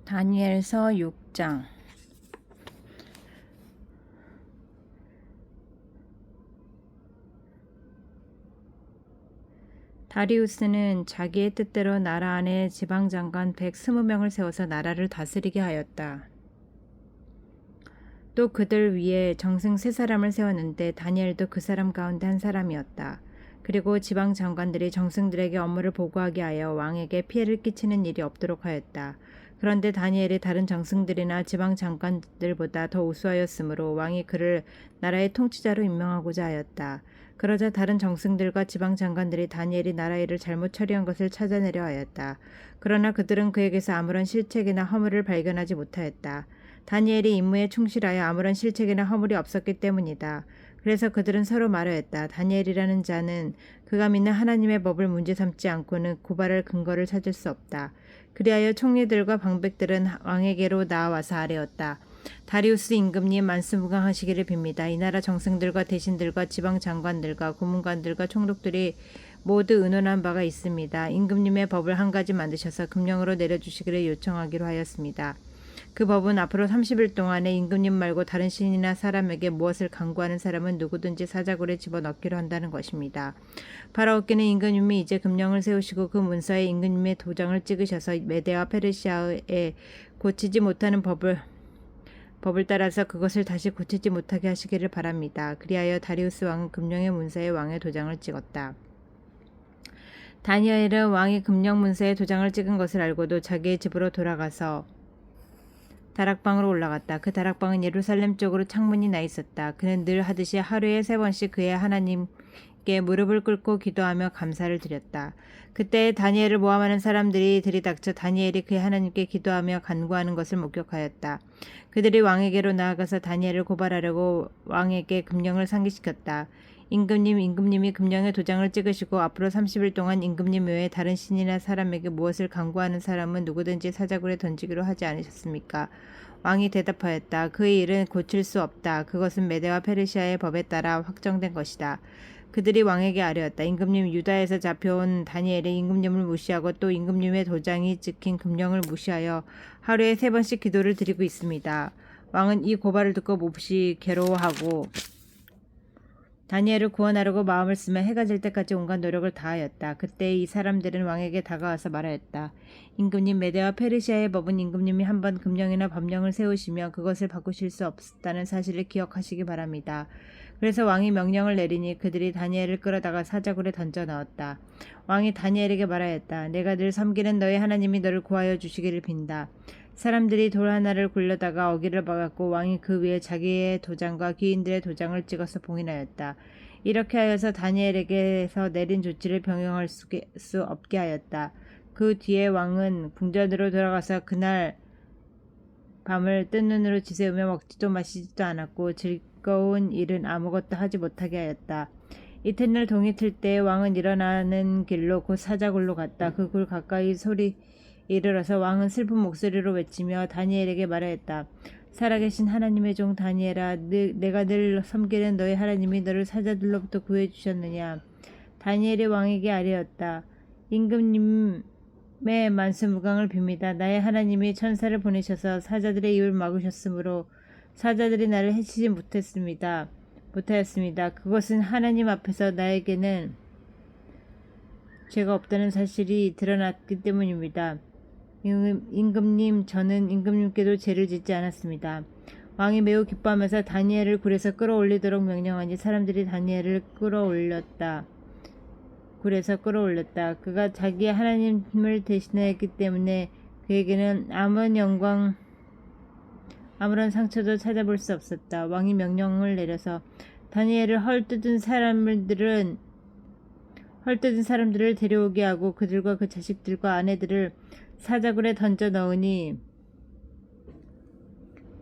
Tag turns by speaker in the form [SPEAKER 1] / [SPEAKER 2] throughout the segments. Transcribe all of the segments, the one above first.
[SPEAKER 1] 다니엘서 6장. 다리우스는 자기의 뜻대로 나라 안에 지방장관 120명을 세워서 나라를 다스리게 하였다. 또 그들 위에 정승 3사람을 세웠는데 다니엘도 그 사람 가운데 한 사람이었다. 그리고 지방장관들이 정승들에게 업무를 보고하게 하여 왕에게 피해를 끼치는 일이 없도록 하였다. 그런데 다니엘이 다른 정승들이나 지방장관들보다 더 우수하였으므로 왕이 그를 나라의 통치자로 임명하고자 하였다. 그러자 다른 정승들과 지방장관들이 다니엘이 나라 일을 잘못 처리한 것을 찾아내려 하였다. 그러나 그들은 그에게서 아무런 실책이나 허물을 발견하지 못하였다. 다니엘이 임무에 충실하여 아무런 실책이나 허물이 없었기 때문이다. 그래서 그들은 서로 말하였다. 다니엘이라는 자는 그가 믿는 하나님의 법을 문제 삼지 않고는 고발할 근거를 찾을 수 없다. 그리하여 총리들과 방백들은 왕에게로 나와서 아뢰었다. 다리우스 임금님 만수무강하시기를 빕니다. 이 나라 정승들과 대신들과 지방장관들과 고문관들과 총독들이 모두 의논한 바가 있습니다. 임금님의 법을 한 가지 만드셔서 금령으로 내려주시기를 요청하기로 하였습니다. 그 법은 앞으로 30일 동안에 임금님 말고 다른 신이나 사람에게 무엇을 강구하는 사람은 누구든지 사자굴에 집어넣기로 한다는 것입니다. 바라오께는 임금님이 이제 금령을 세우시고 그 문서에 임금님의 도장을 찍으셔서 메대와 페르시아에 고치지 못하는 법을 따라서 그것을 다시 고치지 못하게 하시기를 바랍니다. 그리하여 다리우스 왕은 금령의 문서에 왕의 도장을 찍었다. 다니엘은 왕이 금령 문서에 도장을 찍은 것을 알고도 자기의 집으로 돌아가서 다락방으로 올라갔다. 그 다락방은 예루살렘 쪽으로 창문이 나 있었다. 그는 늘 하듯이 하루에 3번씩 그의 하나님께 무릎을 꿇고 기도하며 감사를 드렸다. 그때 다니엘을 모함하는 사람들이 들이닥쳐 다니엘이 그의 하나님께 기도하며 간구하는 것을 목격하였다. 그들이 왕에게로 나아가서 다니엘을 고발하려고 왕에게 금령을 상기시켰다. 임금님이 금령의 도장을 찍으시고 앞으로 30일 동안 임금님 외에 다른 신이나 사람에게 무엇을 간구하는 사람은 누구든지 사자굴에 던지기로 하지 않으셨습니까? 왕이 대답하였다. 그의 일은 고칠 수 없다. 그것은 메대와 페르시아의 법에 따라 확정된 것이다. 그들이 왕에게 아뢰었다. 임금님, 유다에서 잡혀온 다니엘이 임금님을 무시하고 또 임금님의 도장이 찍힌 금령을 무시하여 하루에 3번씩 기도를 드리고 있습니다. 왕은 이 고발을 듣고 몹시 괴로워하고 다니엘을 구원하려고 마음을 쓰며 해가 질 때까지 온갖 노력을 다하였다. 그때 이 사람들은 왕에게 다가와서 말하였다. 임금님, 메대와 페르시아의 법은 임금님이 한번 금령이나 법령을 세우시며 그것을 바꾸실 수 없다는 사실을 기억하시기 바랍니다. 그래서 왕이 명령을 내리니 그들이 다니엘을 끌어다가 사자굴에 던져 넣었다. 왕이 다니엘에게 말하였다. 내가 늘 섬기는 너의 하나님이 너를 구하여 주시기를 빈다. 사람들이 돌 하나를 굴려다가 어기를 박았고 왕이 그 위에 자기의 도장과 귀인들의 도장을 찍어서 봉인하였다. 이렇게 하여서 다니엘에게서 내린 조치를 병행할 수 없게 하였다. 그 뒤에 왕은 궁전으로 돌아가서 그날 밤을 뜬 눈으로 지새우며 먹지도 마시지도 않았고 즐거운 일은 아무것도 하지 못하게 하였다. 이튿날 동이 틀 때 왕은 일어나는 길로 곧 사자굴로 갔다. 그 굴 가까이 이르러서 왕은 슬픈 목소리로 외치며 다니엘에게 말하였다. 살아계신 하나님의 종 다니엘아, 내가 늘 섬기는 너의 하나님이 너를 사자들로부터 구해주셨느냐. 다니엘이 왕에게 아뢰었다. 임금님의 만수무강을 빕니다. 나의 하나님이 천사를 보내셔서 사자들의 입을 막으셨으므로 사자들이 나를 해치지 못하였습니다. 그것은 하나님 앞에서 나에게는 죄가 없다는 사실이 드러났기 때문입니다. 임금님, 저는 임금님께도 죄를 짓지 않았습니다. 왕이 매우 기뻐하면서 다니엘을 굴에서 끌어올리도록 명령하니 사람들이 다니엘을 굴에서 끌어올렸다. 그가 자기의 하나님을 대신하였기 때문에 그에게는 아무런 상처도 찾아볼 수 없었다. 왕이 명령을 내려서 다니엘을 헐뜯은 사람들을 데려오게 하고 그들과 그 자식들과 아내들을 사자굴에 던져 넣으니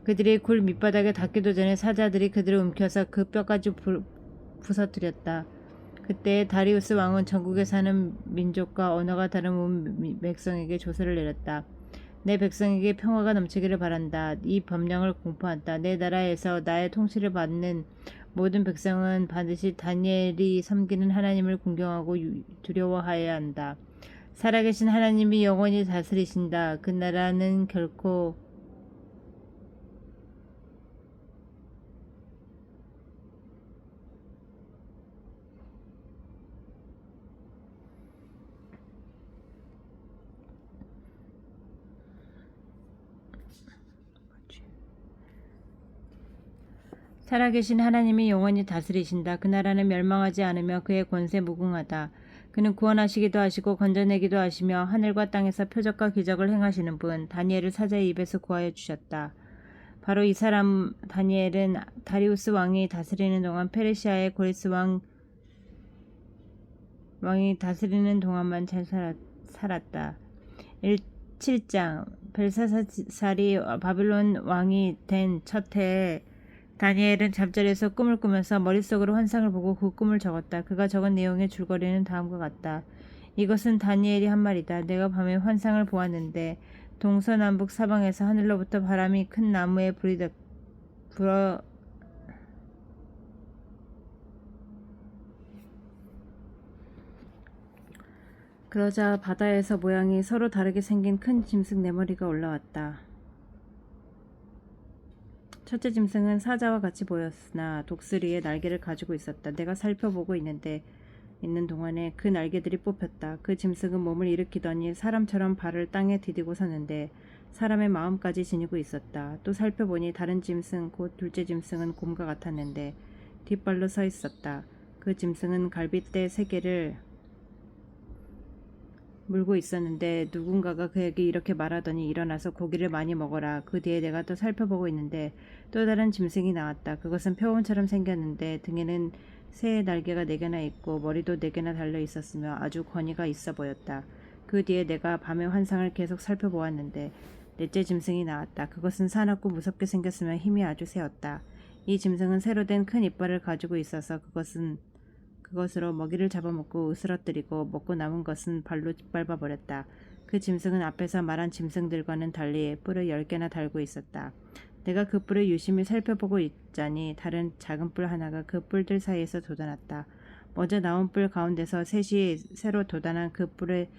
[SPEAKER 1] 그들이 굴 밑바닥에 닿기도 전에 사자들이 그들을 움켜서 그 뼈까지 부서뜨렸다. 그때 다리우스 왕은 전국에 사는 민족과 언어가 다른 온 백성에게 조서를 내렸다. 내 백성에게 평화가 넘치기를 바란다. 이 법령을 공포한다. 내 나라에서 나의 통치를 받는 모든 백성은 반드시 다니엘이 섬기는 하나님을 공경하고 두려워하여야 한다. 살아계신 하나님이 영원히 다스리신다. 그 나라는 결코 살아계신 하나님이 영원히 다스리신다. 그 나라는 멸망하지 않으며 그의 권세 무궁하다. 그는 구원하시기도 하시고 건져내기도 하시며 하늘과 땅에서 표적과 기적을 행하시는 분, 다니엘을 사자의 입에서 구하여 주셨다. 바로 이 사람 다니엘은 다리우스 왕이 다스리는 동안 페르시아의 고레스 왕이 다스리는 동안만 잘 살았다. 7장 벨사살이 바빌론 왕이 된 첫 해에 다니엘은 잠자리에서 꿈을 꾸면서 머릿속으로 환상을 보고 그 꿈을 적었다. 그가 적은 내용의 줄거리는 다음과 같다. 이것은 다니엘이 한 말이다. 내가 밤에 환상을 보았는데 동서남북 사방에서 하늘로부터 바람이 큰 나무에 불어 그러자 바다에서 모양이 서로 다르게 생긴 큰 짐승 4마리가 올라왔다. 첫째 짐승은 사자와 같이 보였으나 독수리의 날개를 가지고 있었다. 내가 살펴보고 있는 동안에 그 날개들이 뽑혔다. 그 짐승은 몸을 일으키더니 사람처럼 발을 땅에 디디고 섰는데 사람의 마음까지 지니고 있었다. 또 살펴보니 다른 짐승 곧 둘째 짐승은 곰과 같았는데 뒷발로 서 있었다. 그 짐승은 갈빗대 3개를 물고 있었는데 누군가가 그에게 이렇게 말하더니 일어나서 고기를 많이 먹어라. 그 뒤에 내가 또 살펴보고 있는데 또 다른 짐승이 나왔다. 그것은 표범처럼 생겼는데 등에는 새의 날개가 4개나 있고 머리도 4개나 달려 있었으며 아주 권위가 있어 보였다. 그 뒤에 내가 밤의 환상을 계속 살펴보았는데 넷째 짐승이 나왔다. 그것은 사납고 무섭게 생겼으며 힘이 아주 세었다. 이 짐승은 새로 된 큰 이빨을 가지고 있어서 그것으로 먹이를 잡아먹고 으스러뜨리고 먹고 남은 것은 발로 짓밟아 버렸다. 그 짐승은 앞에서 말한 짐승들과는 달리 뿔을 10개나 달고 있었다. 내가 그 뿔을 유심히 살펴보고 있자니 다른 작은 뿔 하나가 그 뿔들 사이에서 돋아났다. 먼저 나온 뿔 가운데서 셋이 새로 돋아난 그 뿔에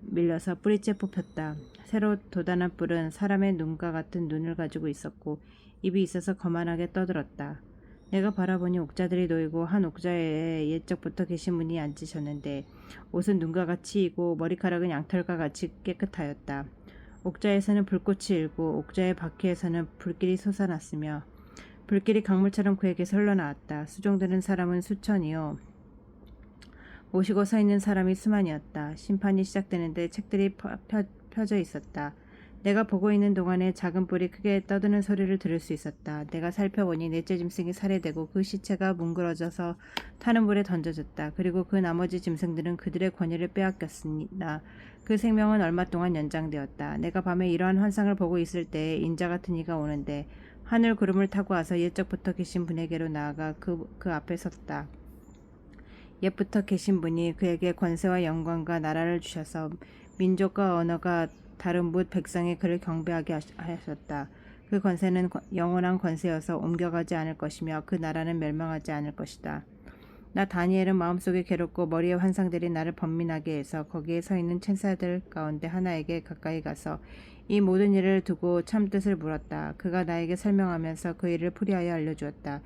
[SPEAKER 1] 밀려서 뿌리째 뽑혔다. 새로 돋아난 뿔은 사람의 눈과 같은 눈을 가지고 있었고 입이 있어서 거만하게 떠들었다. 내가 바라보니 옥자들이 놓이고 한 옥자에 옛적부터 계신 분이 앉으셨는데 옷은 눈과 같이 이고 머리카락은 양털과 같이 깨끗하였다. 옥자에서는 불꽃이 일고 옥자의 바퀴에서는 불길이 솟아났으며 불길이 강물처럼 그에게서 흘러나왔다. 수종드는 사람은 수천이요 모시고 서 있는 사람이 수만이었다. 심판이 시작되는데 책들이 펴져 있었다. 내가 보고 있는 동안에 작은 뿔이 크게 떠드는 소리를 들을 수 있었다. 내가 살펴보니 넷째 짐승이 살해되고 그 시체가 뭉그러져서 타는 물에 던져졌다. 그리고 그 나머지 짐승들은 그들의 권위를 빼앗겼으나 그 생명은 얼마 동안 연장되었다. 내가 밤에 이러한 환상을 보고 있을 때에 인자 같은 이가 오는데 하늘 구름을 타고 와서 옛적부터 계신 분에게로 나아가 그 앞에 섰다. 옛부터 계신 분이 그에게 권세와 영광과 나라를 주셔서 민족과 언어가 다른 뭇 백성이 그를 경배하게 하셨다. 그 권세는 영원한 권세여서 옮겨가지 않을 것이며 그 나라는 멸망하지 않을 것이다. 나 다니엘은 마음속에 괴롭고 머리에 환상들이 나를 번민하게 해서 거기에 서 있는 천사들 가운데 하나에게 가까이 가서 이 모든 일을 두고 참 뜻을 물었다. 그가 나에게 설명하면서 그 일을 풀이하여 알려주었다.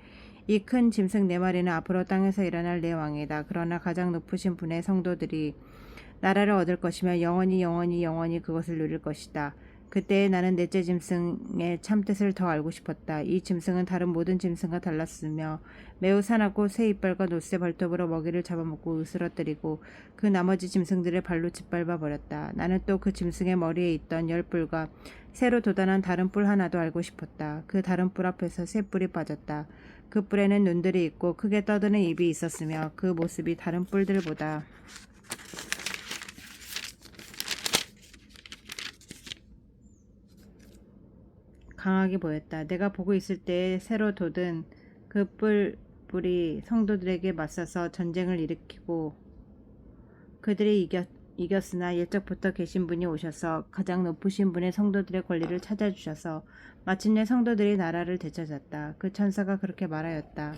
[SPEAKER 1] 이 큰 짐승 4마리는 앞으로 땅에서 일어날 내 왕이다. 그러나 가장 높으신 분의 성도들이 나라를 얻을 것이며 영원히 그것을 누릴 것이다. 그때 나는 넷째 짐승의 참뜻을 더 알고 싶었다. 이 짐승은 다른 모든 짐승과 달랐으며 매우 사납고 새 이빨과 노새 발톱으로 먹이를 잡아먹고 으스러뜨리고 그 나머지 짐승들을 발로 짓밟아 버렸다. 나는 또 그 짐승의 머리에 있던 10뿔과 새로 돋아난 다른 뿔 하나도 알고 싶었다. 그 다른 뿔 앞에서 새 뿔이 빠졌다. 그 뿔에는 눈들이 있고 크게 떠드는 입이 있었으며 그 모습이 다른 뿔들보다 강하게 보였다. 내가 보고 있을 때에 새로 돋은 그 뿔이 성도들에게 맞서서 전쟁을 일으키고 그들이 이겼으나 옛적부터 계신 분이 오셔서 가장 높으신 분의 성도들의 권리를 찾아주셔서 마침내 성도들이 나라를 되찾았다. 그 천사가 그렇게 말하였다.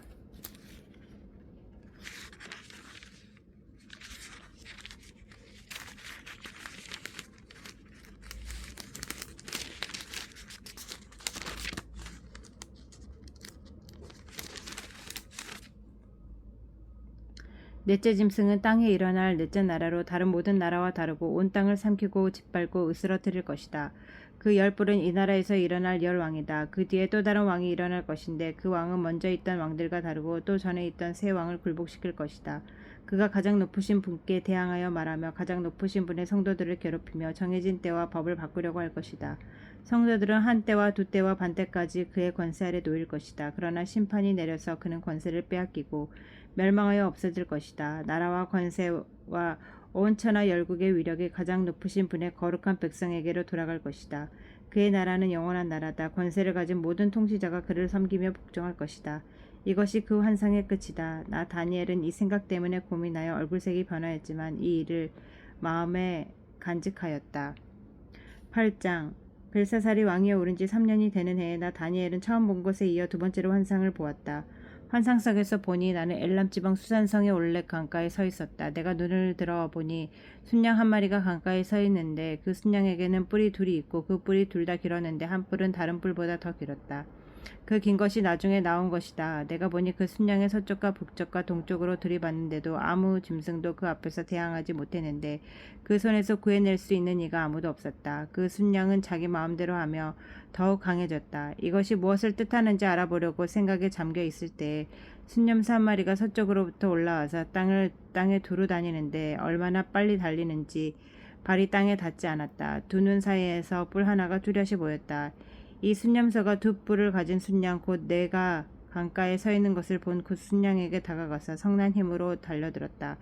[SPEAKER 1] 넷째 짐승은 땅에 일어날 넷째 나라로 다른 모든 나라와 다르고 온 땅을 삼키고 짓밟고 으스러뜨릴 것이다. 그 열뿔은 이 나라에서 일어날 열 왕이다. 그 뒤에 또 다른 왕이 일어날 것인데 그 왕은 먼저 있던 왕들과 다르고 또 전에 있던 새 왕을 굴복시킬 것이다. 그가 가장 높으신 분께 대항하여 말하며 가장 높으신 분의 성도들을 괴롭히며 정해진 때와 법을 바꾸려고 할 것이다. 성도들은 한 때와 두 때와 반 때까지 그의 권세 아래 놓일 것이다. 그러나 심판이 내려서 그는 권세를 빼앗기고 멸망하여 없어질 것이다. 나라와 권세와 온 천하 열국의 위력이 가장 높으신 분의 거룩한 백성에게로 돌아갈 것이다. 그의 나라는 영원한 나라다. 권세를 가진 모든 통치자가 그를 섬기며 복종할 것이다. 이것이 그 환상의 끝이다. 나 다니엘은 이 생각 때문에 고민하여 얼굴색이 변하였지만 이 일을 마음에 간직하였다. 8장 벨사살이 왕위에 오른 지 3년이 되는 해에 나 다니엘은 처음 본 것에 이어 두 번째로 환상을 보았다. 환상 속에서 보니 나는 엘람 지방 수산성의 올레 강가에 서 있었다. 내가 눈을 들어 보니 순양 한 마리가 강가에 서 있는데 그 순양에게는 뿔이 둘이 있고 그 뿔이 둘 다 길었는데 한 뿔은 다른 뿔보다 더 길었다. 그 긴 것이 나중에 나온 것이다. 내가 보니 그 순양의 서쪽과 북쪽과 동쪽으로 들이받는데도 아무 짐승도 그 앞에서 대항하지 못했는데 그 손에서 구해낼 수 있는 이가 아무도 없었다. 그 순양은 자기 마음대로 하며 더욱 강해졌다. 이것이 무엇을 뜻하는지 알아보려고 생각에 잠겨 있을 때 순념사 한 마리가 서쪽으로부터 올라와서 땅에 두루 다니는데 얼마나 빨리 달리는지 발이 땅에 닿지 않았다. 두 눈 사이에서 뿔 하나가 뚜렷이 보였다. 이 순념서가 두 뿔을 가진 순양 곧 내가 강가에 서 있는 것을 본 그 순양에게 다가가서 성난 힘으로 달려들었다.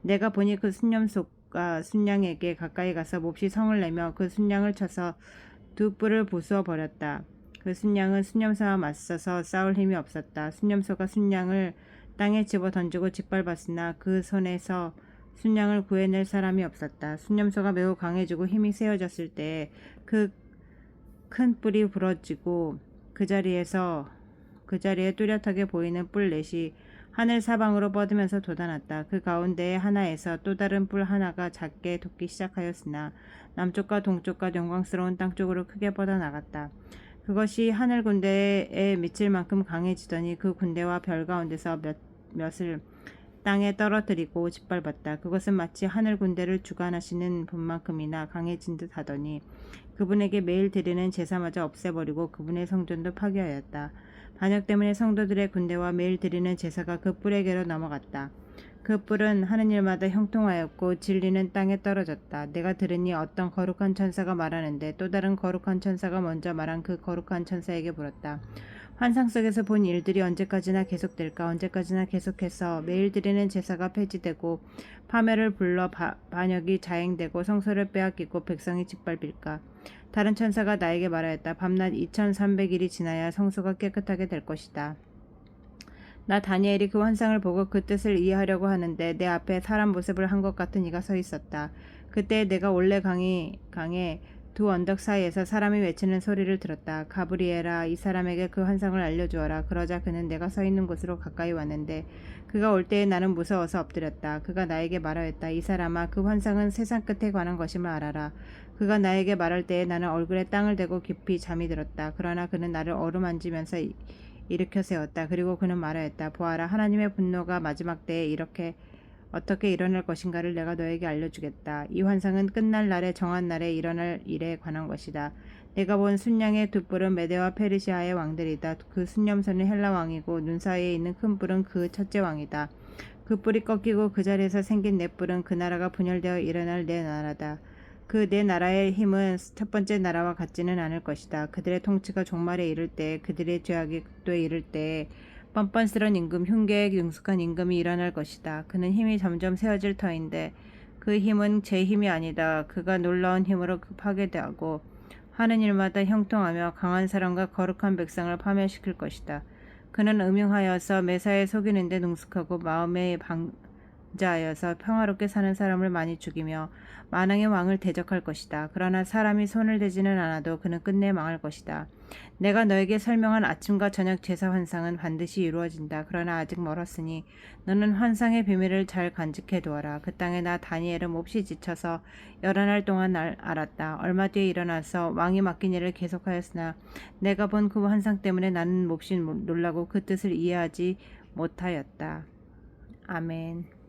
[SPEAKER 1] 내가 보니 그 순념소가 순양에게 가까이 가서 몹시 성을 내며 그 순양을 쳐서 두 뿔을 부수어 버렸다. 그 순양은 순념소와 맞서서 싸울 힘이 없었다. 순념소가 순양을 땅에 집어 던지고 짓밟았으나 그 손에서 순양을 구해낼 사람이 없었다. 순념소가 매우 강해지고 힘이 세어졌을 때 그 큰 뿔이 부러지고 그 자리에 뚜렷하게 보이는 뿔 넷이 하늘 사방으로 뻗으면서 돋아났다. 그 가운데의 하나에서 또 다른 뿔 하나가 작게 돋기 시작하였으나 남쪽과 동쪽과 영광스러운 땅 쪽으로 크게 뻗어나갔다. 그것이 하늘 군대에 미칠 만큼 강해지더니 그 군대와 별 가운데서 몇을 땅에 떨어뜨리고 짓밟았다. 그것은 마치 하늘 군대를 주관하시는 분만큼이나 강해진 듯 하더니 그분에게 매일 드리는 제사마저 없애버리고 그분의 성전도 파괴하였다. 반역 때문에 성도들의 군대와 매일 드리는 제사가 그 뿔에게로 넘어갔다. 그 뿔은 하는 일마다 형통하였고 진리는 땅에 떨어졌다. 내가 들으니 어떤 거룩한 천사가 말하는데 또 다른 거룩한 천사가 먼저 말한 그 거룩한 천사에게 물었다. 환상 속에서 본 일들이 언제까지나 계속될까? 언제까지나 계속해서 매일 드리는 제사가 폐지되고 파멸을 불러 반역이 자행되고 성소를 빼앗기고 백성이 짓밟힐까? 다른 천사가 나에게 말하였다. 밤낮 2300일이 지나야 성소가 깨끗하게 될 것이다. 나 다니엘이 그 환상을 보고 그 뜻을 이해하려고 하는데 내 앞에 사람 모습을 한 것 같은 이가 서 있었다. 그때 내가 올레 강에 두 언덕 사이에서 사람이 외치는 소리를 들었다. 가브리엘아, 이 사람에게 그 환상을 알려주어라. 그러자 그는 내가 서 있는 곳으로 가까이 왔는데 그가 올 때에 나는 무서워서 엎드렸다. 그가 나에게 말하였다. 이 사람아, 그 환상은 세상 끝에 관한 것임을 알아라. 그가 나에게 말할 때에 나는 얼굴에 땅을 대고 깊이 잠이 들었다. 그러나 그는 나를 어루만지면서 일으켜 세웠다. 그리고 그는 말하였다. 보아라, 하나님의 분노가 마지막 때에 어떻게 일어날 것인가를 내가 너에게 알려주겠다. 이 환상은 끝날 날에 정한 날에 일어날 일에 관한 것이다. 내가 본 순양의 두 뿔은 메데와 페르시아의 왕들이다. 그 순념선은 헬라 왕이고 눈 사이에 있는 큰 뿔은 그 첫째 왕이다. 그 뿔이 꺾이고 그 자리에서 생긴 네 뿔은 그 나라가 분열되어 일어날 네 나라다. 그 네 나라의 힘은 첫 번째 나라와 같지는 않을 것이다. 그들의 통치가 종말에 이를 때, 그들의 죄악이 극도에 이를 때 뻔뻔스런 임금, 흉계에 능숙한 임금이 일어날 것이다. 그는 힘이 점점 세워질 터인데 그 힘은 제 힘이 아니다. 그가 놀라운 힘으로 파괴되고 하는 일마다 형통하며 강한 사람과 거룩한 백성을 파멸시킬 것이다. 그는 음흉하여서 매사에 속이는 데 능숙하고 마음에 방자하여서 평화롭게 사는 사람을 많이 죽이며 만왕의 왕을 대적할 것이다. 그러나 사람이 손을 대지는 않아도 그는 끝내 망할 것이다. 내가 너에게 설명한 아침과 저녁 제사 환상은 반드시 이루어진다. 그러나 아직 멀었으니 너는 환상의 비밀을 잘 간직해 두어라. 그 땅에 나 다니엘은 몹시 지쳐서 여러 날 동안 알았다. 얼마 뒤에 일어나서 왕이 맡긴 일을 계속하였으나 내가 본 그 환상 때문에 나는 몹시 놀라고 그 뜻을 이해하지 못하였다. 아멘.